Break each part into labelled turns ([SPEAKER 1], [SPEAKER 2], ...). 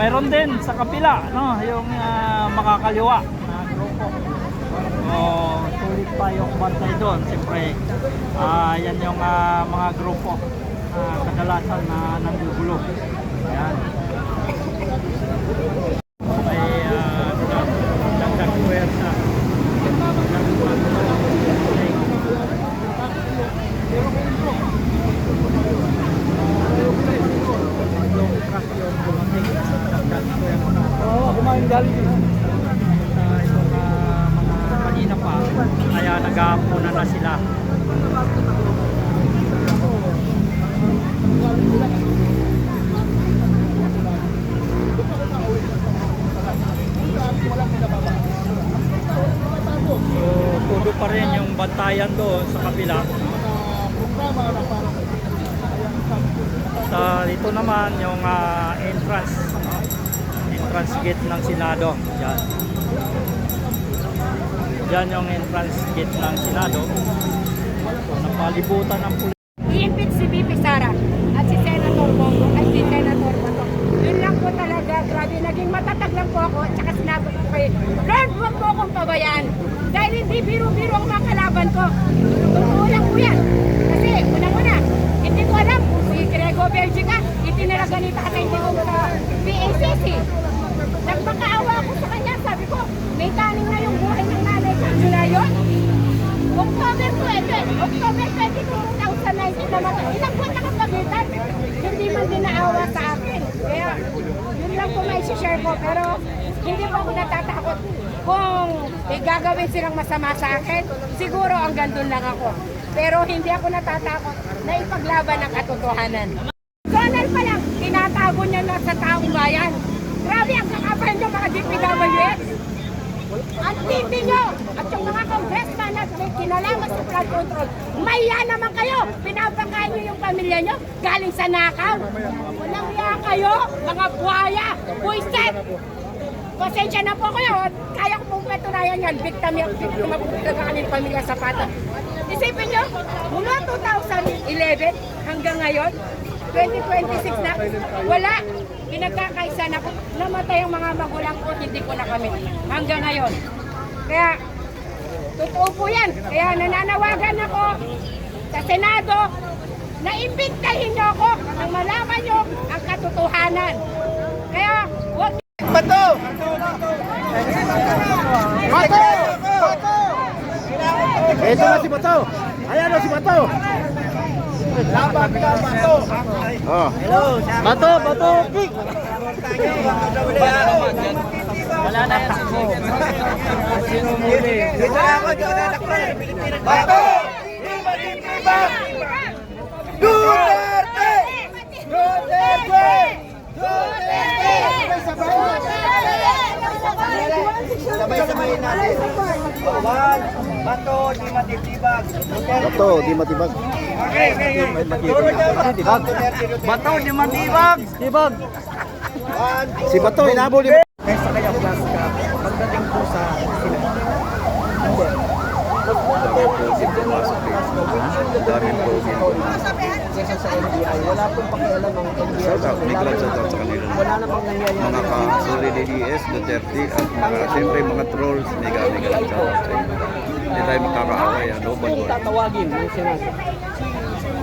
[SPEAKER 1] mayroon din sa kapila, no, yung makakaliwa na grupo. Tuloy pa yung bantay doon. Siyempre, yan yung mga grupo kadalasan na nanggugulo. Yan. May dagdag puwersa. Kumain galing itong mga kanina pa, kaya nag-aapuna na sila. So, tudo pa rin yung bantayan doon sa kabila. Dito naman yung entrance gate ng Senado. Yan. Yan yung entrance gate ng Senado. So, napalibutan ng pulis.
[SPEAKER 2] I-impeach si BP Sara at si Senator Bongo at si Senator Bato. Yun lang po talaga. Grabe, naging matatag lang po ako at saka sinabi ko kayo, Lord, huwag po akong pabayaan. Dahil hindi biro-biro ang mga kalaban ko. Totoo lang po yan. Kasi unang-una, hindi ko alam kung si Grego Belgica itinalaganita ka hindi ko sa PACC. Nagpakaawa ako sa kanya. Sabi ko, may taning na yung buhay ng nanay ko. July yun. October 2019 naman. Ilang buwan nakapagitan. Hindi man din naawa sa akin. Kaya, yun lang po may share ko. Pero, hindi po ako natatakot. Kung gagawin silang masama sa akin, siguro hanggang doon lang ako. Pero hindi ako natatakot na ipaglaban ang katotohanan. Donald pa lang, tinatago niya na sa taong bayan. Grabe ang kakapal niyo mga DPWS. Ang titi niyo at yung mga congressman at may kinalaman sa flood control, maya naman kayo. Pinapakain niyo yung pamilya niyo galing sa nakaw. Walang iya kayo, mga buhaya, buisit. Pasensya na po kayo. Kaya ko pong patunayan yan. Biktima po talaga kami pamilya sa pata. Isipin nyo, mula 2011 hanggang ngayon, 2026 na, wala. Pinagkakaisa na ko. Namatay ang mga magulang ko, hindi ko na kami. Hanggang ngayon. Kaya, totoo po yan. Kaya nananawagan ako sa Senado na imbitahin nyo ako nang malaman nyo ang katotohanan. Kaya, huwag
[SPEAKER 3] Bato! Bato! Ito na si Bato. Ayan na si Bato. Laban ka, Bato. Oh. Hello. Bato, Bato.
[SPEAKER 1] Wala na yan.
[SPEAKER 3] Sino muli? Dito na ako, dito na ako. Bato! Duterte! Duterte! Sabay-sabay natin. Bato, di matitibag. Bato, di matibag. Bato, di matibag. Tibag. Si Bato, inabol ni Kaysa kaya plus ka, pagdating po sa sila. Hindi.
[SPEAKER 4] Daming prosin po.
[SPEAKER 3] Kaysa sa NBI, wala pong pakialam ang NBI.
[SPEAKER 4] Shout out, may glad shout out sa kanila.
[SPEAKER 3] Wala namang nangyayari.
[SPEAKER 4] Mga ka-Suri DDS, Duterte, at mga, siyempre mga trolls, may glad shout out sa inyo. Hindi tayo makakaaway, loban ko.
[SPEAKER 3] Tatawagin ng Senado.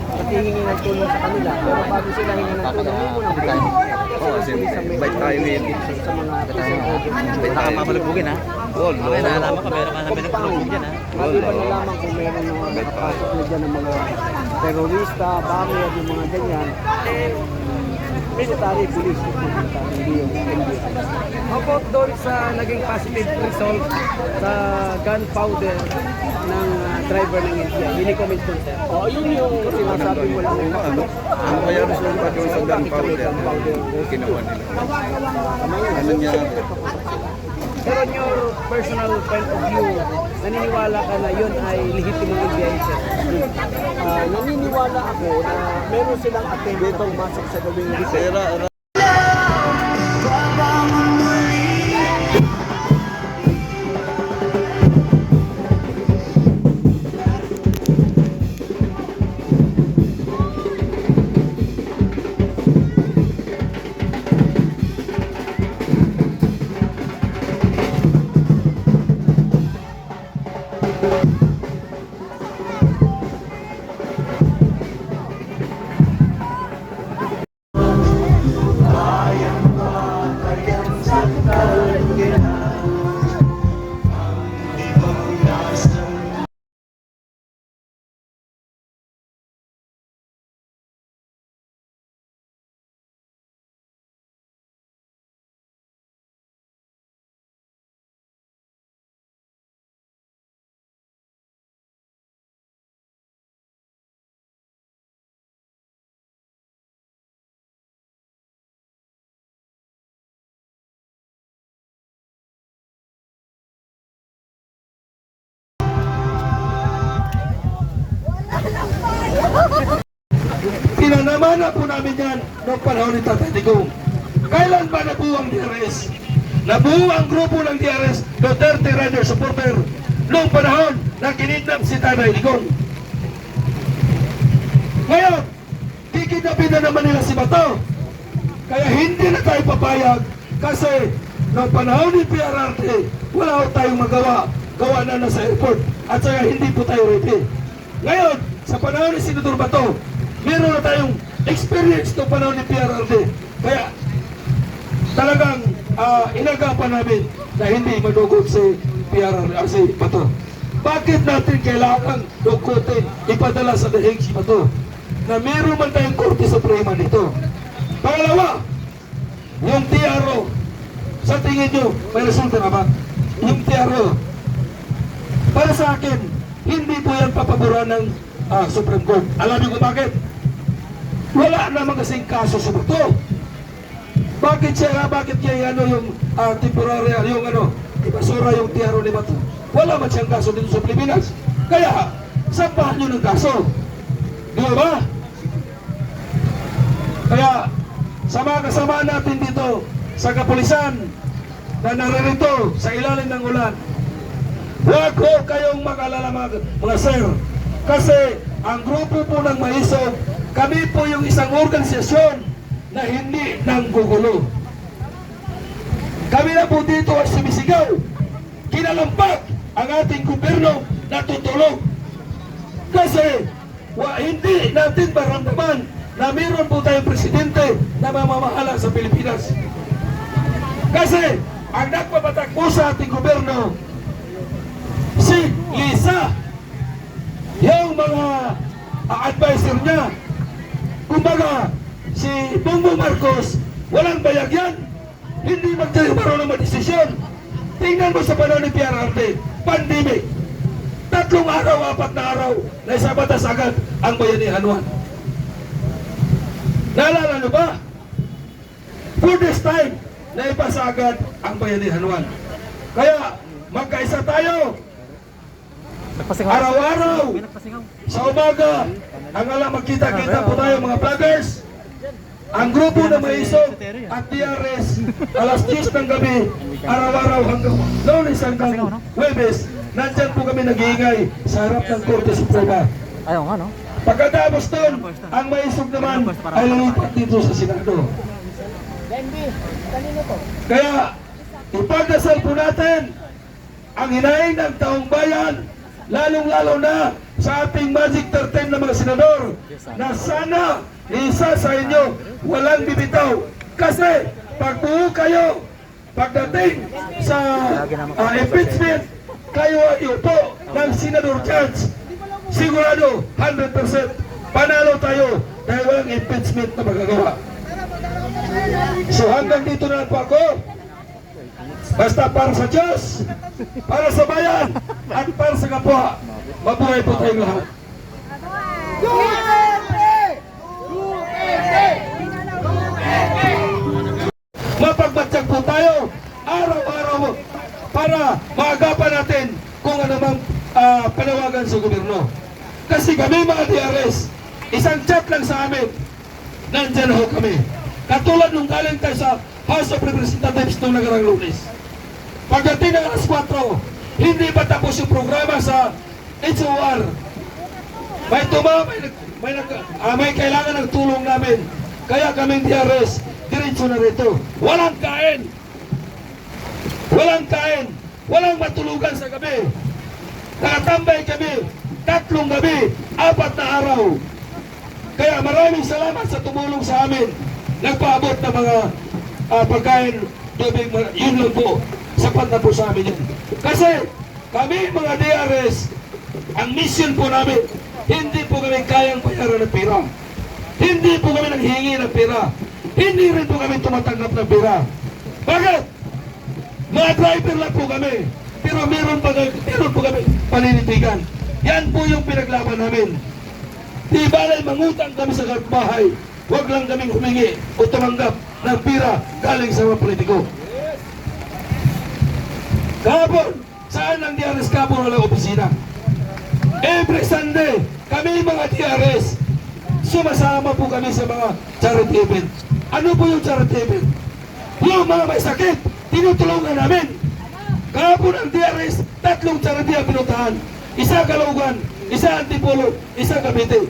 [SPEAKER 3] At hihingi ng tulong sa kanila. Pero bago sila hingi ng tulong, hindi mo na tayo.
[SPEAKER 4] Oo, siyempre, bait tayo din.
[SPEAKER 3] Sa mga kasing
[SPEAKER 4] Bait tayo mapalubugin ha. Oo, no.
[SPEAKER 5] Okay, nalaman ka, meron ka na pinagpulubog dyan ha.
[SPEAKER 3] Bago pa nalaman kung meron mga nakapasok na dyan ng mga terorista, bangay at yung mga ganyan, military police hindi yung NBI. How about doon sa naging positive result sa gunpowder ng driver ng NBI? Ini-comment ko sir. O, yun yung sinasabi mo lang.
[SPEAKER 4] Ano kaya resulta doon sa gunpowder? Ginawa nila. Ano niya?
[SPEAKER 3] Pero on your personal point of view, naniniwala ka na yun ay lehitimong NBI sir? Naniniwala ako na meron silang attempt na pumasok sa gawing
[SPEAKER 4] Sira,
[SPEAKER 6] Pinanamana po namin yan noong panahon ni Tatay Digong. Kailan ba nabuo ang DRS? Nabuo ang grupo ng DRS, Duterte Rider Supporter, noong panahon na kinidnap si Tatay Digong. Ngayon, kikidnapin na naman nila si Bato. Kaya hindi na tayo papayag kasi noong panahon ni PRRT, wala ko tayong magawa. Gawa na nasa airport at saka hindi po tayo ready. Ngayon, sa panahon ni Senador Bato, meron na tayong experience noong panahon ni PRRT. Kaya talagang inagapan namin na hindi madugot si PRRT, si Bato. Bakit natin kailangan dugutin, ipadala sa dahig si Bato? Na meron man tayong Korte Suprema dito. Pangalawa, yung TRO, sa tingin nyo, may resulta na ba? Yung TRO, para sa akin, hindi po yan papaboran ng Supreme Court. Alam niyo kung bakit? Wala naman kasing kaso sa Bato. Bakit niya yung temporary, yung ibasura yung TRO ni Bato? Wala man siyang kaso dito sa Pilipinas. Kaya, sampahan nyo ng kaso. Di ba? Kaya, sa mga kasama natin dito sa kapulisan na naririto sa ilalim ng ulan, huwag ko kayong mag-alala mga sir. Kasi ang grupo po ng Maisog, kami po yung isang organisasyon na hindi nanggugulo. Kami na po dito ay sumisigaw, kinalampak ang ating gobyerno na tutulog. Kasi hindi natin maramdaman na mayroon po tayong presidente na mamamahala sa Pilipinas. Kasi ang nagpapatakbo sa ating gobyerno, si Lisa, yung mga advisor niya, kumbaga, si Bongbong Marcos, walang bayag yan. Hindi marunong mag-desisyon. Tingnan mo sa panahon ni PRRT, pandemic. 3 araw, 4 na araw, na isabatas agad ang bayanihan. Naalala nyo ba? For this time, naipasa agad ang bayanihan. Kaya, magkaisa tayo. Araw-araw, sa umaga, ang alam magkita-kita po tayo mga vloggers. Ang grupo na Maisog at DRS, alas 10 ng gabi, araw-araw hanggang Lunes hanggang Huwebes, nandyan po kami nag-iingay sa harap ng Korte Suprema.
[SPEAKER 5] Ayaw nga, no?
[SPEAKER 6] Pagkatapos doon, ang Maisog naman ay lumipat dito sa Senado. Kaya, ipagdasal po natin ang hinaing ng taong bayan, lalong-lalo na sa ating Magic 13 na mga senador, na sana isa sa inyo walang bibitaw. Kasi pag buo kayo, pagdating sa impeachment, kayo ay upo ng senador judge, sigurado 100% panalo tayo dahil walang impeachment na magagawa. So hanggang dito na po ako. Basta para sa Diyos, para sa bayan, at para sa kapwa, mabuhay po tayong lahat. Mapagmatsyag po tayo araw-araw para maagapan natin kung ano mang panawagan sa gobyerno. Kasi kami mga DRS, isang chat lang sa amin, nandyan ho kami. Katulad nung galing tayo sa House of Representatives noong nagarang Lunes. Pagdating ng alas 4, hindi pa tapos yung programa sa HOR. May kailangan ng tulong namin. Kaya kaming DRS, diretso na rito. Walang kain. Walang kain. Walang matulugan sa gabi. Nakatambay kami 3 gabi, 4 na araw. Kaya maraming salamat sa tumulong sa amin. Nagpaabot ng mga pagkain, tubig, yun lang po. Sapat na po sa amin yun. Kasi kami mga DRS, ang mission po namin, hindi po kami kayang bayaran ng pera. Hindi po kami nanghingi ng pera. Hindi rin po kami tumatanggap ng pera. Bakit? Mga driver lang po kami. Pero meron po kami paninitigan. Yan po yung pinaglaban namin. Di balay mangutang kami sa bahay. Huwag lang kaming humingi o tumanggap ng pera galing sa mga politiko. Kahapon, saan ang DRS kahapon walang opisina? Every Sunday, kami mga DRS, sumasama po kami sa mga charity event. Ano po yung charity event? Yung mga may sakit, tinutulungan namin. Kahapon ang DRS, 3 charity ang pinuntahan. Isa Caloocan, isa Antipolo, isa Cavite.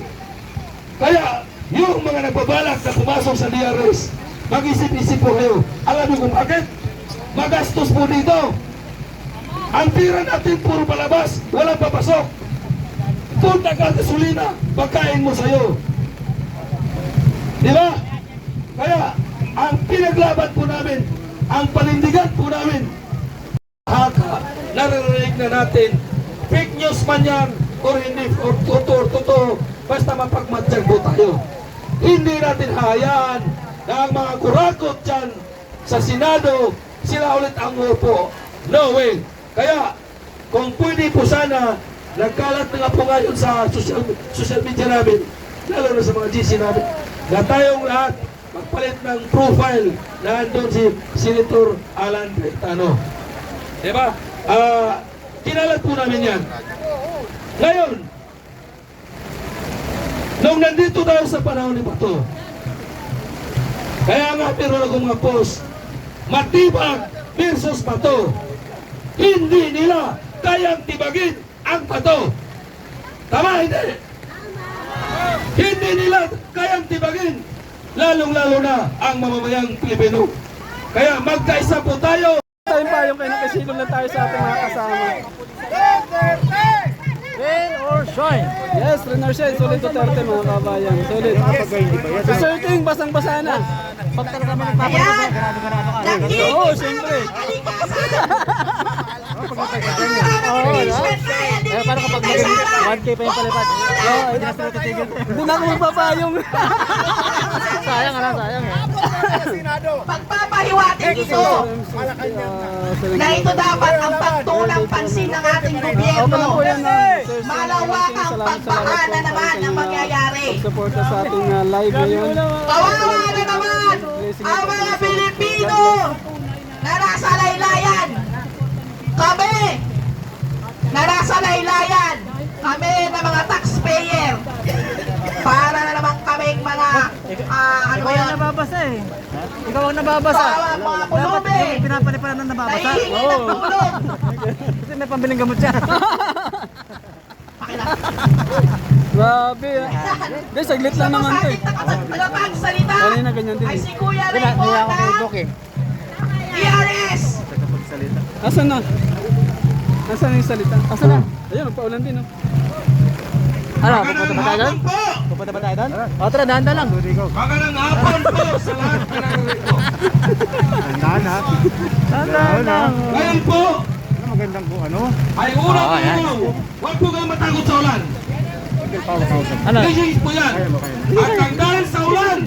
[SPEAKER 6] Kaya, yung mga nagbabalak na pumasok sa DRS, mag-isip-isip po kayo. Alam niyo kung bakit? Magastos po dito. Ang tira natin puro palabas, walang papasok. Punta ka gasolina, pagkain mo sa'yo. Di ba? Kaya, ang pinaglaban po namin, ang panindigan po namin, naririnig na natin, fake news man yan, or hindi, or totoo, basta mapagmatsyag po tayo. Hindi natin hayaan na ang mga kurakot dyan sa Senado, sila ulit ang upo. No way. Kaya, kung pwede po sana, nagkalat na nga po ngayon sa social media namin, lalo na sa mga GC namin, na tayong lahat magpalit ng profile na andun si Senator Alan Cayetano. Diba? Kinalat po namin yan. Ngayon, nung nandito tayo sa panahon ni Bato, kaya nga pero akong mga post, Matibag versus Bato. Hindi nila kayang tibagin ang Bato. Tama, hindi? Hindi nila kayang tibagin, lalong-lalo na ang mamamayang Pilipino. Kaya magkaisa po tayo.
[SPEAKER 3] Tayo pa yung kayo nakasilong na tayo sa ating mga kasama.
[SPEAKER 1] Rain or shine?
[SPEAKER 3] Yes, Renar Shane, solid Duterte mga kabayan. Solid. Si Sir Ting, basang-basa na.
[SPEAKER 1] Pag talaga may nagpapalabas, ganado-ganado ka.
[SPEAKER 3] Oo, siyempre.
[SPEAKER 1] Oo, no? Eh, paano kapag mag 1K pa yung palipad? Oo, hindi na sila titigil.
[SPEAKER 3] Hindi na ako magpapayong.
[SPEAKER 1] Sayang, ano, sayang eh.
[SPEAKER 7] Pagpapahiwatig ito na ito dapat ang pagtulang pansin ng ating gobyerno. Malawakang pagpahana naman ang mangyayari.
[SPEAKER 3] Suporta sa ating live ngayon.
[SPEAKER 7] Kawawa na naman ang mga Pilipino na nasa laylayan. Kami na nasa laylayan. Kami na mga taxpayer. Para na naman kaming mga ano
[SPEAKER 1] Ikaw
[SPEAKER 7] yan?
[SPEAKER 1] ang nababasa eh. Ikaw ang nababasa.
[SPEAKER 7] Mga pulubi.
[SPEAKER 1] Dapat pinapaliparan ng nababasa.
[SPEAKER 7] Nahihingi ng tulong.
[SPEAKER 1] Kasi may pambiling gamot siya.
[SPEAKER 3] Grabe. Guys, saglit lang naman to eh.
[SPEAKER 7] Nakapagsalita
[SPEAKER 3] Kanina ganyan din
[SPEAKER 7] ay
[SPEAKER 3] eh.
[SPEAKER 7] si Kuya Raymond ng DRS.
[SPEAKER 3] Asan na? Asan na yung salita? Asan na? Ayun, nagpaulan din oh.
[SPEAKER 1] Ano, pupunta ba tayo doon? Pupunta ba tayo doon? O, tara, dahan-dahan lang.
[SPEAKER 6] Magandang hapon po sa lahat na narito.
[SPEAKER 1] Dahan-dahan lang.
[SPEAKER 6] Ngayon po, ay unang ulo, huwag po kayong matakot sa ulan.
[SPEAKER 1] Ano?
[SPEAKER 6] Legis po yan. At ang dahil sa ulan,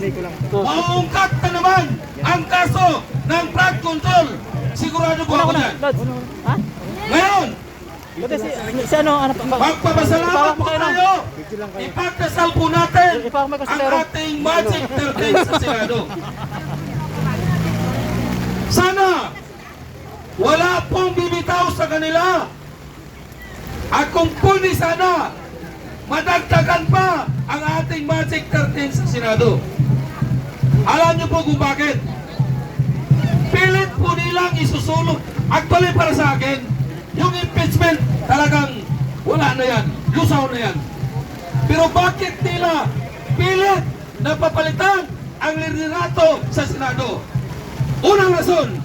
[SPEAKER 6] mauungkat na naman ang kaso ng flood control. Sigurado po ako yan.
[SPEAKER 1] Lods. Ha?
[SPEAKER 6] Ngayon,
[SPEAKER 1] Buti si ano,
[SPEAKER 6] magpapasalamat po tayo. Ipagdasal po natin
[SPEAKER 1] Ipawak mo ko sa
[SPEAKER 6] ang
[SPEAKER 1] lero.
[SPEAKER 6] ating Magic 13 sa Senado. Sana wala pong bibitaw sa kanila. At kung pwede sana, madagdagan pa ang ating Magic 13 sa Senado. Alam niyo po kung bakit? Pilit po nilang isusulong. Actually para sa akin, yung impeachment talagang wala na yan. Lusaw na yan. Pero bakit nila pilit na papalitan ang liderato sa Senado? Unang rason,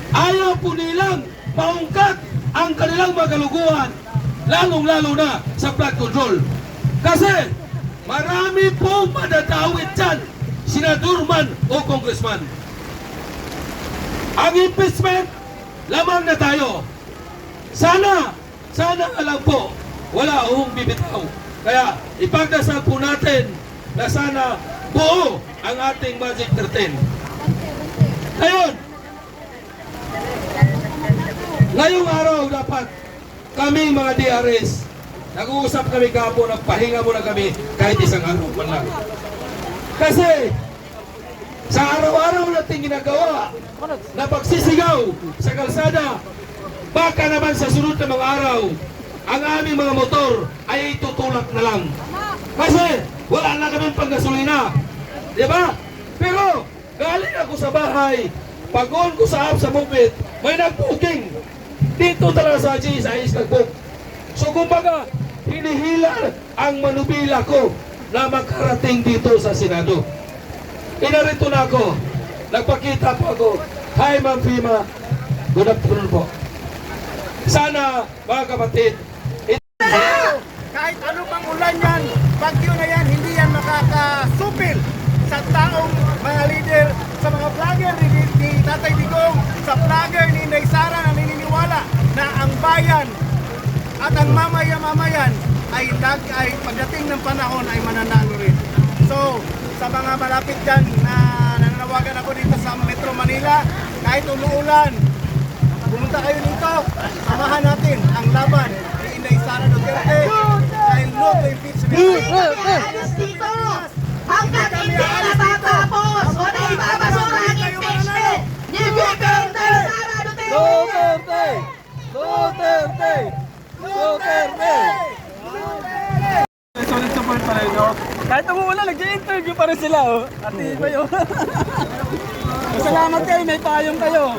[SPEAKER 6] ayaw po nilang maungkat ang kanilang magaluguhan, lalong-lalo na sa flood control. Kasi marami pong madadawit dyan, senador man o congressman. Ang impeachment, lamang na tayo. Sana alam po, wala akong bibitaw. Kaya ipagdasal po natin na sana buo ang ating Magic 13. Ngayong araw dapat kami mga DRS, nag-uusap kami kahapon, nagpahinga muna kami kahit isang araw man lang. Kasi sa araw-araw natin ginagawa na pagsisigaw sa kalsada, baka naman sa sunod na mga araw, ang aming mga motor ay itutulak na lang. Kasi wala na kami pang gasolina. Di ba? Pero, galing ako sa bahay, pag-on ko sa app sa Movit, may nag-booking. Dito talaga sa GSIS nag-book. So, kumbaga, hinihila ang manubila ko na makarating dito sa Senado. Inarito na ako. Nagpakita po ako. Hi, Ma'am Fima. Good afternoon po. Sana, mga kapatid,
[SPEAKER 8] Kahit ano pang ulan yan, bagyo na yan, hindi yan makakasupil sa taong mga leader, sa mga vlogger ni Tatay Digong, sa vlogger ni Inday Sara na naniniwala na ang bayan at ang mamayan ay pagdating ng panahon ay mananalo rin. So, sa mga malapit dyan na nananawagan ako dito sa Metro Manila, kahit umuulan, pumunta kayo dito, samahan natin ang laban ni Inday Sara Duterte dahil no to impeachment.
[SPEAKER 7] Alis dito! Hanggat hindi natatapos o naibabasura ang impeachment ni Duterte Sara Duterte!
[SPEAKER 1] Solid support pa rin, no? Kahit umuulan, nag-interview pa rin sila, oh. Ati ba yun? Salamat kayo, may payong kayo.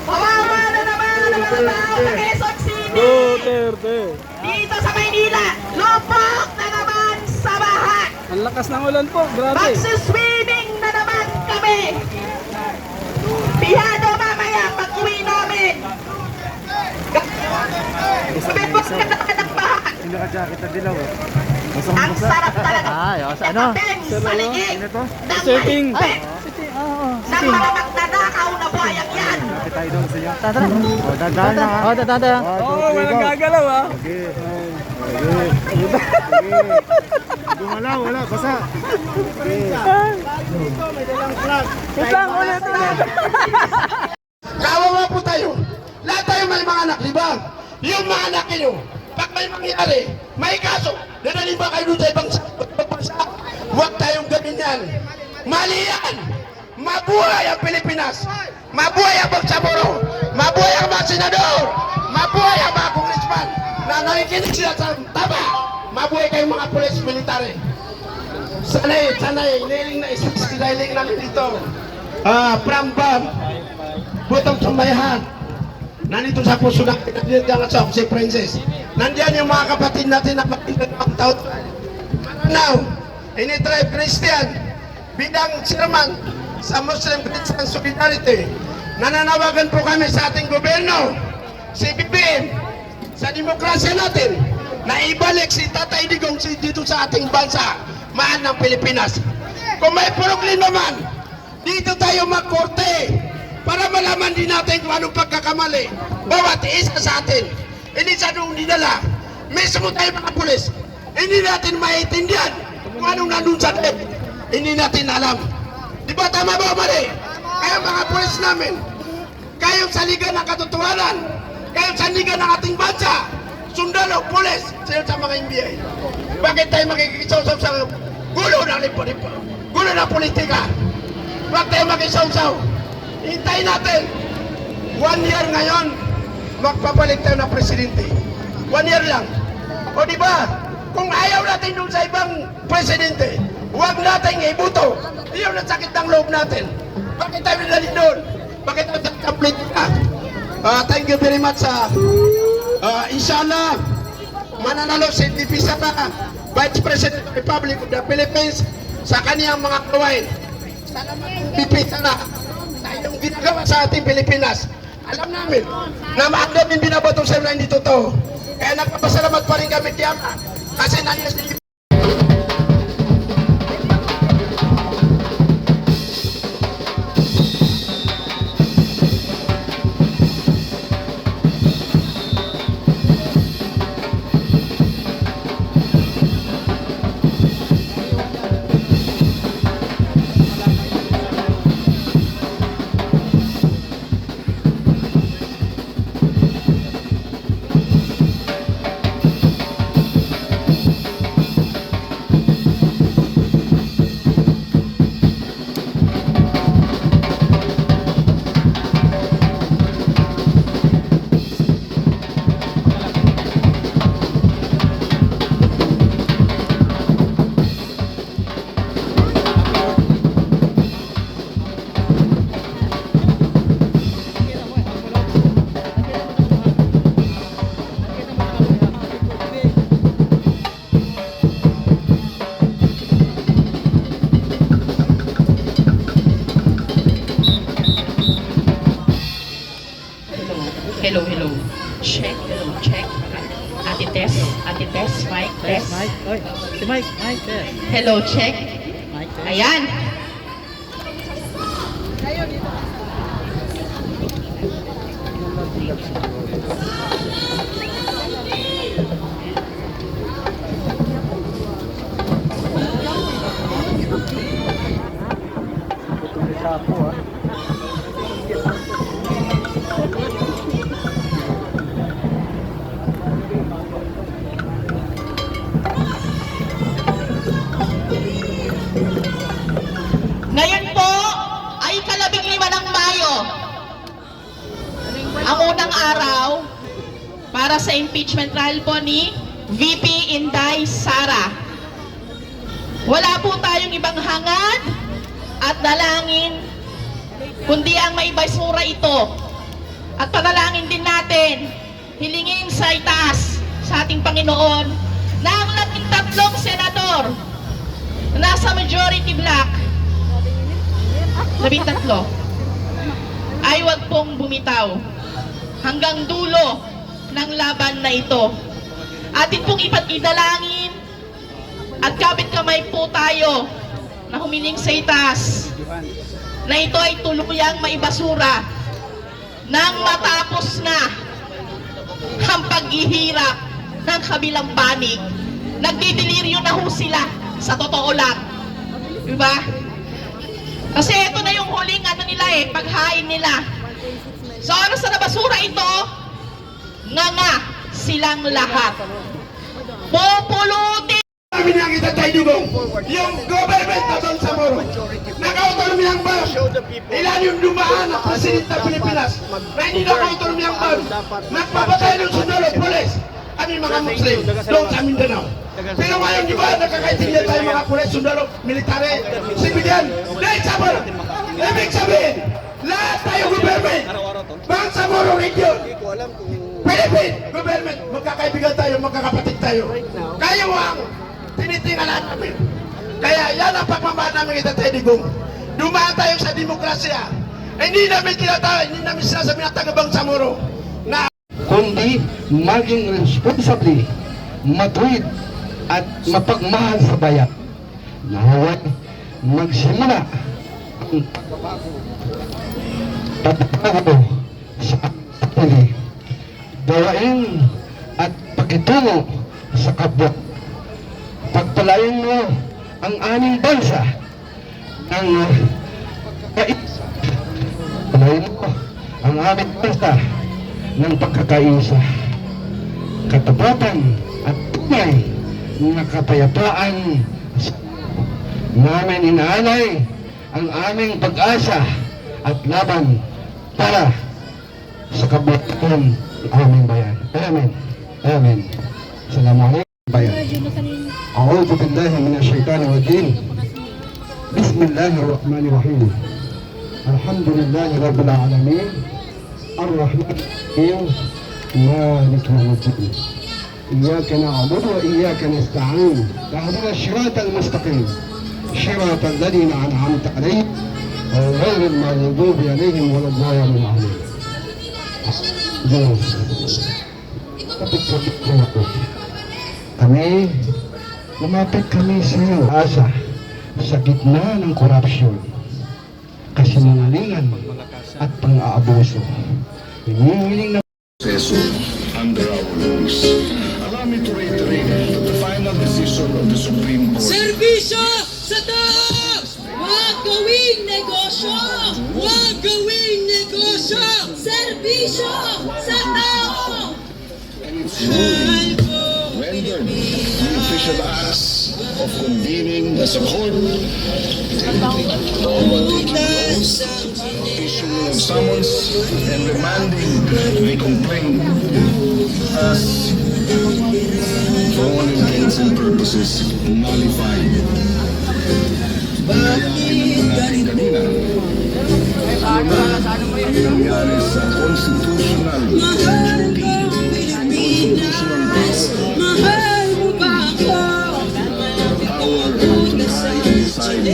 [SPEAKER 7] Kawawa na naman ang mga tao sa Quezon City!
[SPEAKER 1] Duterte!
[SPEAKER 7] Dito sa Maynila, lupok na naman sa baha!
[SPEAKER 1] Ang lakas ng ulan po, grabe.
[SPEAKER 7] Magsuswimming na naman kami! Pihado mamaya pag-uwi namin! Sabi po ka naman ng baha! Ang sarap talaga
[SPEAKER 5] ano?
[SPEAKER 7] sa liig ng
[SPEAKER 1] Surfing.
[SPEAKER 7] mahigpit ng mga magnanakaw na buhayak yan!
[SPEAKER 5] Dadaan na. Oh, dadaan.
[SPEAKER 1] Oo, walang gagalaw, ah.
[SPEAKER 8] Wala, basa.
[SPEAKER 1] Wait lang, ulit.
[SPEAKER 6] kawawa po tayo. Lahat tayo may mga anak, di ba? Yung mga anak nyo, pag may mangyari, may kaso, dadalhin ba kayo doon sa ibang bansa? Huwag tayong gawin yan. Mali yan! Mabuhay ang Pilipinas! Mabuhay ang Bangsamoro! Mabuhay ang mga senador! Mabuhay ang mga congressman! Na nakikinig sila sa tama! Mabuhay kayong mga pulis military! Sanay, niling na isisilaling namin dito. Prambam, butong sambayahan. Nandito sa puso ng pinagdala si Princess. Nandiyan yung mga kapatid natin na magpinagpang taon. Now, ini-tribe Christian bilang chairman sa Muslim Christian Solidarity. Nananawagan po kami sa ating gobyerno, si BBM, sa demokrasya natin, na ibalik si Tatay Digong dito sa ating bansa, mahal ng Pilipinas. Kung may problema man, dito tayo magkorte para malaman din natin kung anong pagkakamali. Bawat isa sa atin, hindi sa nung dinala. Mismo tayo mga pulis, hindi natin maiintindihan kung anong nandun sa tayo. Hindi natin alam. Di ba tama ba o mali? Kaya mga pulis namin, kayong saligan ng katotohanan, kayong saligan ng ating bansa, sundalo, pulis, sila sa mga NBI. Bakit tayo makikisawsaw sa gulo ng politika? Bakit tayo makisawsaw? Hintayin natin. 1 year ngayon, magpapalit tayo ng presidente. 1 year lang. O di ba? Kung ayaw natin dun sa ibang presidente, huwag natin ibuto. Iyon ang sakit ng loob natin. Bakit tayo nilali doon? Bakit tayo complete na? Thank you very much. Inshallah, mananalo si VP Sara, Vice President of the Republic of the Philippines, sa kaniyang mga kawain. Salamat VP Sara sa iyong ginagawa sa ating Pilipinas. Alam namin na maagam yung binabato sa na hindi totoo. Kaya nagpapasalamat pa rin kami kaya kasi nangyas ni
[SPEAKER 7] hello, hello. Check, hello, check. Ate Tess, Mike, Tess.
[SPEAKER 1] Mike, oy, si Mike, there.
[SPEAKER 7] Hello, check.
[SPEAKER 1] Mike, there.
[SPEAKER 7] Ayan. Ngayon po ay ika-15 ng Mayo. Ang unang araw para sa impeachment trial po ni VP Inday Sara. Wala po tayong ibang hangad at dalangin kundi ang maibasura ito. At panalangin din natin, hilingin sa itaas sa ating Panginoon na ang 13 senador na nasa majority block 13 ay wag pong bumitaw hanggang dulo ng laban na ito. Atin pong idalangin at kapit kamay po tayo na humiling sa itaas na ito ay tuluyang maibasura nang matapos na ang paghihirap ng kabilang panig. Nagdidiliryo na ho sila sa totoo lang. Diba? Kasi ito na yung huling paghain nila. Sa oras na basura ito, nga silang lahat. Pupulutin!
[SPEAKER 6] Kami nakita tayo dugong, yung government na Don Zamoro, naka-autonomiyang ban, ilan yung dumaan ng Presidente ng Pilipinas, na hindi naka-autonomiyang ban, nagpapatay ng sundalo, polis, kami mga Muslim, doon sa Mindanao. Pero ngayon, di ba, nakakaitindihan tayo mga pulis, sundalo, military, civilian, dahil Zamoro, ibig sabihin, lahat tayo government, Bang Zamoro region, Philippine government, magkakaibigan tayo, magkakapatid tayo. Kayo ang tinitingalan namin. Kaya yan ang pagmamahal namin kita tayo digong. Dumaan tayo sa demokrasya. Hindi namin sinasabi na taga-Bang Zamoro na
[SPEAKER 9] kundi maging responsable, matuwid at mapagmahal sa bayan. Naway magsimula ang pagbabago sa pili, gawain at pakitungo sa kapwa. Pagpalain mo ang aming bansa ng pagpalain mo ang aming bansa ng pagkakaisa, katapatan at tunay na kapayapaan. Namin inaalay ang aming pag-asa at laban para sa kabutihan ng aming bayan. Amen. Amen. Salamat bayan. A'udhu billahi minasyaitanir rajim. Bismillahirrahmanirrahim. Alhamdulillahi rabbil alamin. Ar-Rahmanir-Rahim. Malik yawmiddin. Iyyaka na'budu wa iyyaka nasta'in. Ihdina as-siratal mustaqim. Siratal ladzina an'amta 'alaihim ghairil maghdubi 'alaihim waladdallin. Diyos, kapit-kapit ko ako. Lumapit kami sa iyo, asa, sa gitna ng korupsyon, kasinungalingan at pang-aabuso. Hinihiling na
[SPEAKER 10] under our rules. Allow me to reiterate that the final decision of the Supreme Court.
[SPEAKER 11] Serbisyo sa tao! Huwag gawing negosyo! Huwag gawing negosyo! Serbisyo sa tao!
[SPEAKER 10] And its ruling rendered the official acts of convening as a court, issuing of summons, and remanding the complaint as, for all intents and purposes, nullified. Kaya kinananggaling kanina, ang nangyari sa constitutional duty and constitutional
[SPEAKER 11] Mahal mo ba ako?
[SPEAKER 10] power to try and decide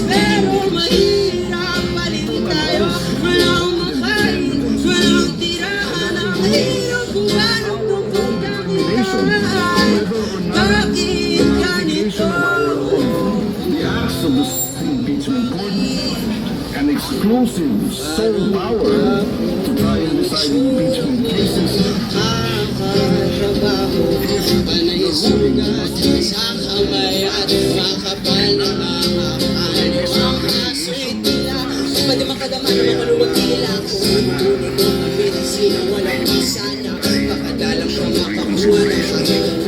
[SPEAKER 11] Pero mahirap pa rin tayo. Walang makain, walang tirahan Bakit ganito?
[SPEAKER 10] The acts of the impeachment court, an exclusive sole power to try and decide impeachment cases.
[SPEAKER 11] Panay sugat sa kamay at makapal na mga ano ang aswit nila. Pwede makadama ng mga luwag nila. Kung tuloy ko ang medisina, walang masana. Pakadalang mga kakuha ng hanggang